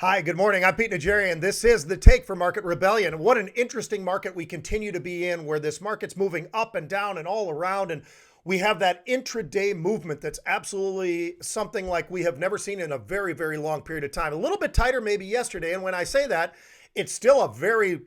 Hi, good morning. I'm Pete Najarian. This is the Take for Market Rebellion. What an interesting market we continue to be in, where this market's moving up and down and all around. And we have that intraday movement that's absolutely something like we have never seen in a very, very long period of time. A little bit tighter maybe yesterday. And when I say that, it's still a very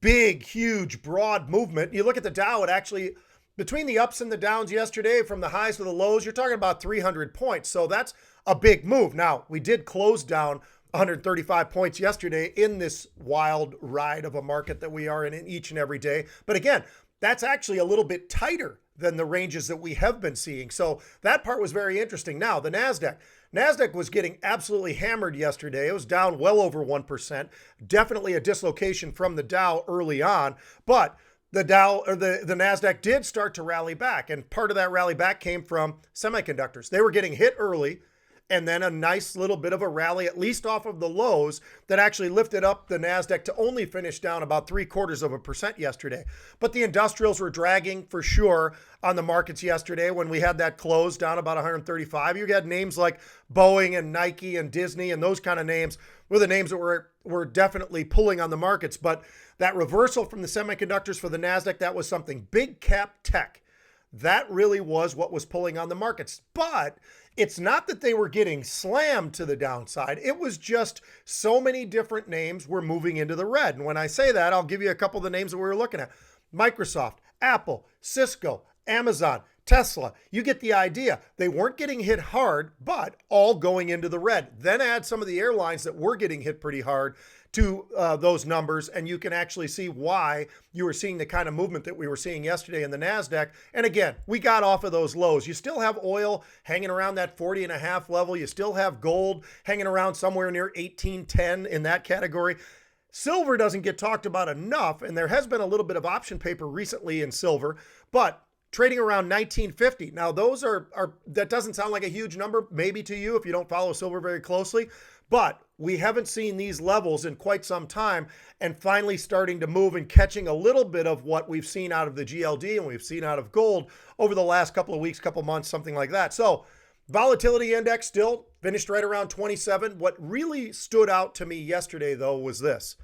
big, huge, broad movement. You look at the Dow, it actually, between the ups and the downs yesterday, from the highs to the lows, you're talking about 300 points. So that's a big move. Now, we did close down 135 points yesterday in this wild ride of a market that we are in each and every day. But again, that's actually a little bit tighter than the ranges that we have been seeing. So that part was very interesting. Now, the NASDAQ was getting absolutely hammered yesterday. It was down well over 1%. Definitely a dislocation from the Dow early on, but the Dow or the NASDAQ did start to rally back. And part of that rally back came from semiconductors. They were getting hit early, and then a nice little bit of a rally, at least off of the lows, that actually lifted up the NASDAQ to only finish down about 0.75% yesterday. But the industrials were dragging for sure on the markets yesterday when we had that close down about 135. You had names like Boeing and Nike and Disney and those kind of names were the names that were definitely pulling on the markets. But that reversal from the semiconductors for the NASDAQ, that was something. Big cap tech, that really was what was pulling on the markets. But it's not that they were getting slammed to the downside. It was just so many different names were moving into the red. And when I say that, I'll give you a couple of the names that we were looking at. Microsoft, Apple, Cisco, Amazon, Tesla. You get the idea. They weren't getting hit hard, but all going into the red. Then add some of the airlines that were getting hit pretty hard to those numbers, and you can actually see why you were seeing the kind of movement that we were seeing yesterday in the NASDAQ. And again, we got off of those lows. You still have oil hanging around that 40.5 level. You still have gold hanging around somewhere near 1810 in that category. Silver doesn't get talked about enough, and there has been a little bit of option paper recently in silver, but trading around 1950. Now, those are that doesn't sound like a huge number, maybe to you if you don't follow silver very closely, but we haven't seen these levels in quite some time, and finally starting to move and catching a little bit of what we've seen out of the GLD and we've seen out of gold over the last couple of weeks, couple months, something like that. So volatility index still finished right around 27. What really stood out to me yesterday, though, was this.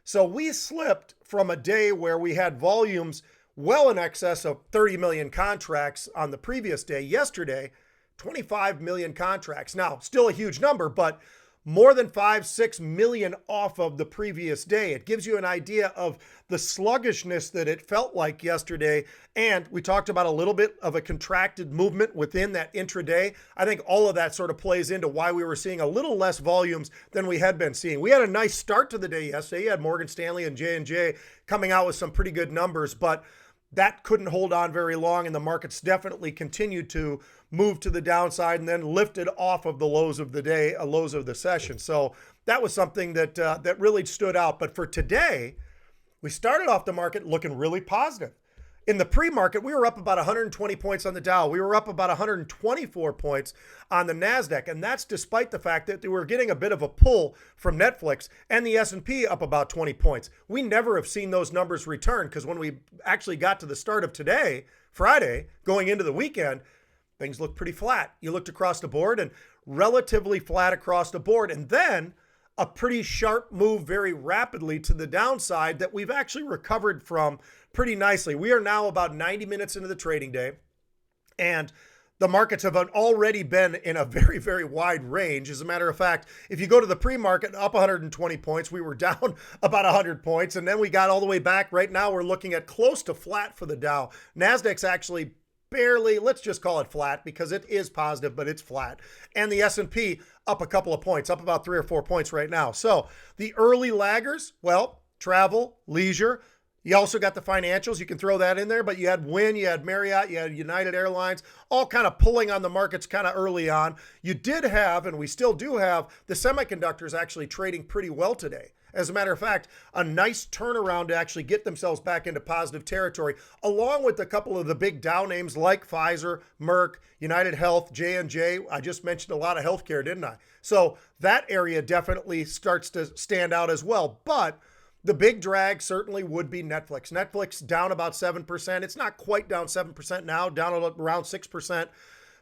So we slipped from a day where we had volumes well in excess of 30 million contracts on the previous day. Yesterday, 25 million contracts. Now, still a huge number, but more than 5-6 million off of the previous day. It gives you an idea of the sluggishness that it felt like yesterday. And we talked about a little bit of a contracted movement within that intraday. I think all of that sort of plays into why we were seeing a little less volumes than we had been seeing. We had a nice start to the day yesterday. You had Morgan Stanley and J&J coming out with some pretty good numbers, but that couldn't hold on very long, and the markets definitely continued to move to the downside and then lifted off of the lows of the day, lows of the session. So that was something that that really stood out. But for today, we started off the market looking really positive. In the pre-market, we were up about 120 points on the Dow. We were up about 124 points on the NASDAQ, and that's despite the fact that we were getting a bit of a pull from Netflix, and the S&P up about 20 points. We never have seen those numbers return, because when we actually got to the start of today, Friday, going into the weekend, things looked pretty flat. You looked across the board and relatively flat across the board, and then a pretty sharp move very rapidly to the downside that we've actually recovered from pretty nicely. We are now about 90 minutes into the trading day, and the markets have already been in a very, very wide range. As a matter of fact, if you go to the pre-market, up 120 points, we were down about 100 points, and then we got all the way back. Right now, we're looking at close to flat for the Dow. NASDAQ's actually barely, let's just call it flat, because it is positive, but it's flat. And the S&P up a couple of points, up about 3 or 4 points right now. So the early laggers, well, travel, leisure. You also got the financials. You can throw that in there, but you had Wynn, you had Marriott, you had United Airlines, all kind of pulling on the markets kind of early on. You did have, and we still do have, the semiconductors actually trading pretty well today. As a matter of fact, a nice turnaround to actually get themselves back into positive territory, along with a couple of the big Dow names like Pfizer, Merck, United Health, J&J. I just mentioned a lot of healthcare, didn't I? So that area definitely starts to stand out as well. But the big drag certainly would be Netflix. Netflix down about 7%. It's not quite down 7% now, down around 6%.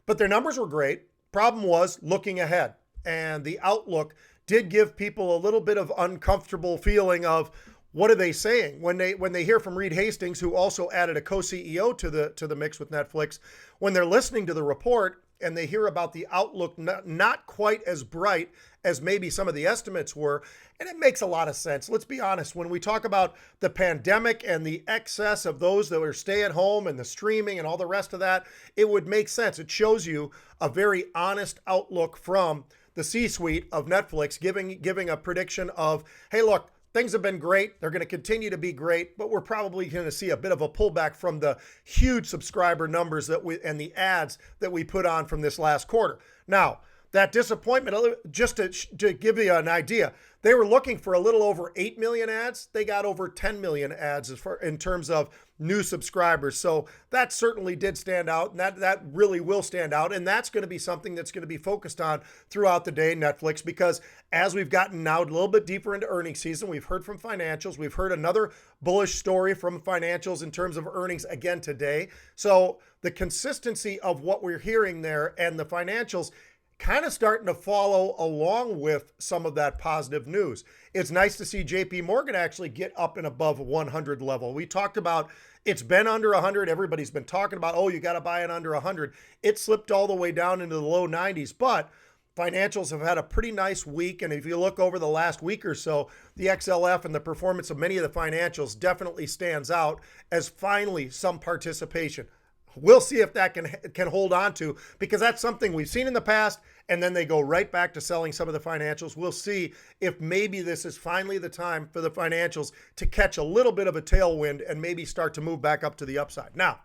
But their numbers were great. Problem was looking ahead. And the outlook did give people a little bit of uncomfortable feeling of what are they saying when they hear from Reed Hastings, who also added a co-CEO to the mix with Netflix. When they're listening to the report and they hear about the outlook not quite as bright as maybe some of the estimates were, and it makes a lot of sense. Let's be honest, when we talk about the pandemic and the excess of those that are stay at home and the streaming and all the rest of that, it would make sense. It shows you a very honest outlook from the C-suite of Netflix, giving a prediction of, hey, look, things have been great. They're going to continue to be great, but we're probably going to see a bit of a pullback from the huge subscriber numbers and the ads that we put on from this last quarter. Now, that disappointment, just to give you an idea, they were looking for a little over 8 million ads. They got over 10 million ads in terms of new subscribers. So that certainly did stand out, and that really will stand out. And that's going to be something that's going to be focused on throughout the day, Netflix, because as we've gotten now a little bit deeper into earnings season, we've heard from financials. We've heard another bullish story from financials in terms of earnings again today. So the consistency of what we're hearing there and the financials kind of starting to follow along with some of that positive news. It's nice to see JP Morgan actually get up and above 100 level. We talked about it's been under 100. Everybody's been talking about, oh, you got to buy it under 100. It slipped all the way down into the low 90s, but financials have had a pretty nice week. And if you look over the last week or so, the XLF and the performance of many of the financials definitely stands out as finally some participation. We'll see if that can hold on to, because that's something we've seen in the past, and then they go right back to selling some of the financials. We'll see if maybe this is finally the time for the financials to catch a little bit of a tailwind and maybe start to move back up to the upside. Now,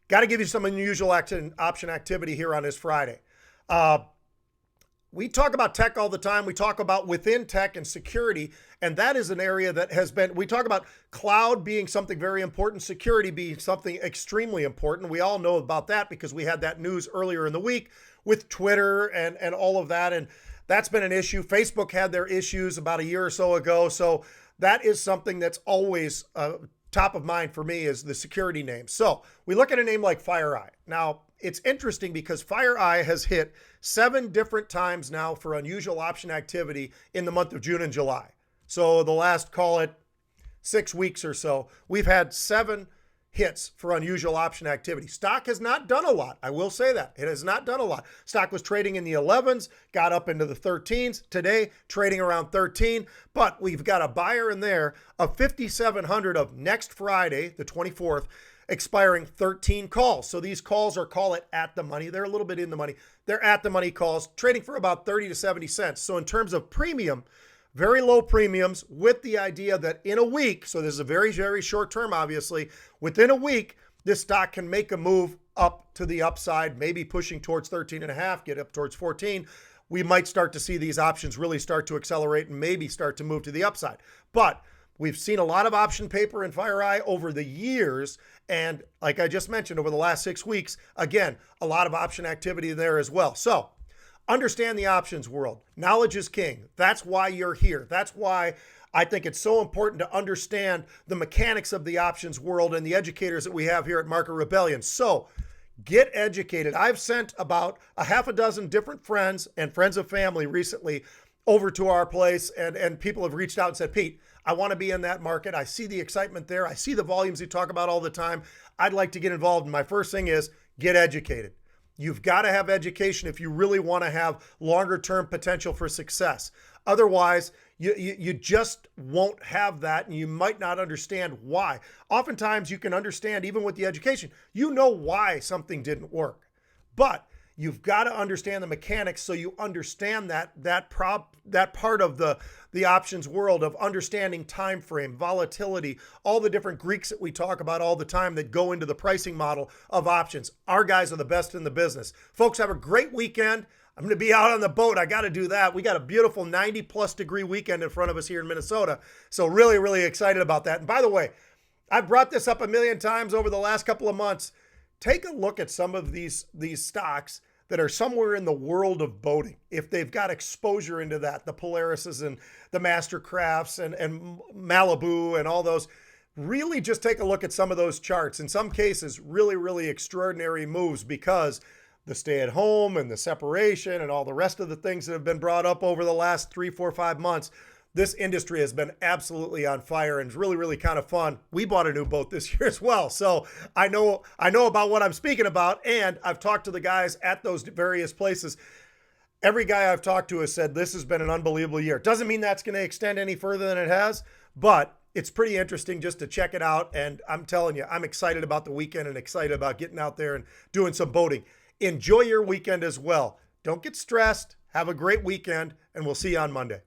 got to give you some unusual option activity here on this Friday. We talk about tech all the time. We talk about within tech and security, and that is an area that has been, we talk about cloud being something very important, security being something extremely important. We all know about that because we had that news earlier in the week with Twitter and all of that, and that's been an issue. Facebook had their issues about a year or so ago, so that is something that's always top of mind for me, is the security name. So we look at a name like FireEye. Now, it's interesting because FireEye has hit 7 different times now for unusual option activity in the month of June and July. So the last, call it 6 weeks or so, we've had 7 hits for unusual option activity. Stock has not done a lot. I will say that. It has not done a lot. Stock was trading in the 11s, got up into the 13s. Today, trading around 13, but we've got a buyer in there of 5,700 of next Friday, the 24th, expiring 13 calls. So these calls are, call it at the money. They're a little bit in the money. They're at the money calls, trading for about 30 to 70 cents. So in terms of premium, very low premiums, with the idea that in a week, so this is a very, very short term, obviously, within a week, this stock can make a move up to the upside, maybe pushing towards 13 and a half, get up towards 14. We might start to see these options really start to accelerate and maybe start to move to the upside. But we've seen a lot of option paper in FireEye over the years. And like I just mentioned, over the last 6 weeks, again, a lot of option activity there as well. So understand the options world. Knowledge is king. That's why you're here. That's why I think it's so important to understand the mechanics of the options world and the educators that we have here at Market Rebellion. So get educated. I've sent about a half a dozen different friends and friends of family recently over to our place, and people have reached out and said, Pete, I want to be in that market. I see the excitement there. I see the volumes you talk about all the time. I'd like to get involved. And my first thing is get educated. You've got to have education if you really want to have longer term potential for success. Otherwise, you just won't have that, and you might not understand why. Oftentimes you can understand, even with the education, you know why something didn't work. But you've got to understand the mechanics so you understand that part of the options world of understanding time frame, volatility, all the different Greeks that we talk about all the time that go into the pricing model of options. Our guys are the best in the business. Folks, have a great weekend. I'm going to be out on the boat. I got to do that. We got a beautiful 90+ degree weekend in front of us here in Minnesota. So really, really excited about that. And by the way, I've brought this up a million times over the last couple of months. Take a look at some of these stocks that are somewhere in the world of boating. If they've got exposure into that, the Polarises and the Mastercrafts and Malibu and all those, really just take a look at some of those charts. In some cases, really, really extraordinary moves, because the stay at home and the separation and all the rest of the things that have been brought up over the last 3, 4, 5 months, this industry has been absolutely on fire and it's really, really kind of fun. We bought a new boat this year as well. So I know about what I'm speaking about. And I've talked to the guys at those various places. Every guy I've talked to has said this has been an unbelievable year. Doesn't mean that's going to extend any further than it has, but it's pretty interesting just to check it out. And I'm telling you, I'm excited about the weekend and excited about getting out there and doing some boating. Enjoy your weekend as well. Don't get stressed. Have a great weekend, and we'll see you on Monday.